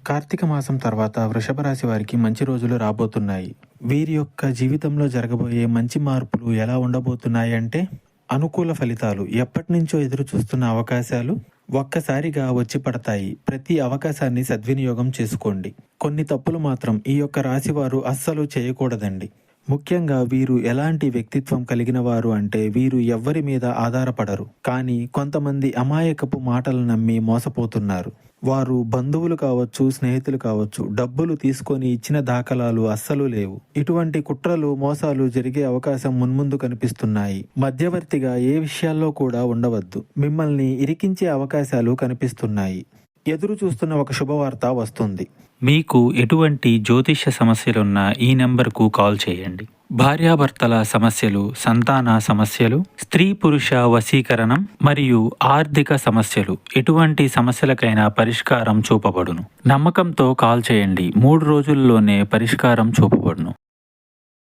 కార్తీక మాసం తర్వాత వృషభ రాశి వారికి మంచి రోజులు రాబోతున్నాయి. వీరి యొక్క జీవితంలో జరగబోయే మంచి మార్పులు ఎలా ఉండబోతున్నాయి అంటే, అనుకూల ఫలితాలు, ఎప్పటినుంచో ఎదురు చూస్తున్న అవకాశాలు ఒక్కసారిగా వచ్చి పడతాయి. ప్రతి అవకాశాన్ని సద్వినియోగం చేసుకోండి. కొన్ని తప్పులు మాత్రం ఈ యొక్క రాశి వారు అస్సలు చేయకూడదండి. ముఖ్యంగా వీరు ఎలాంటి వ్యక్తిత్వం కలిగిన వారు అంటే, వీరు ఎవ్వరి మీద ఆధారపడరు. కానీ కొంతమంది అమాయకపు మాటలు నమ్మి మోసపోతున్నారు. వారు బంధువులు కావచ్చు, స్నేహితులు కావచ్చు, డబ్బులు తీసుకొని ఇచ్చిన దాఖలాలు అస్సలు లేవు. ఇటువంటి కుట్రలు, మోసాలు జరిగే అవకాశం మున్ముందు కనిపిస్తున్నాయి. మధ్యవర్తిగా ఏ విషయాల్లో కూడా ఉండవద్దు. మిమ్మల్ని ఇరికించే అవకాశాలు కనిపిస్తున్నాయి. ఎదురు చూస్తున్న ఒక శుభవార్త వస్తుంది. మీకు ఎటువంటి జ్యోతిష్య సమస్యలున్నా ఈ నెంబర్కు కాల్ చేయండి. భార్యాభర్తల సమస్యలు, సంతాన సమస్యలు, స్త్రీ పురుష వశీకరణం మరియు ఆర్థిక సమస్యలు, ఎటువంటి సమస్యలకైనా పరిష్కారం చూపబడును. నమ్మకంతో కాల్ చేయండి. 3 రోజుల్లోనే పరిష్కారం చూపబడును.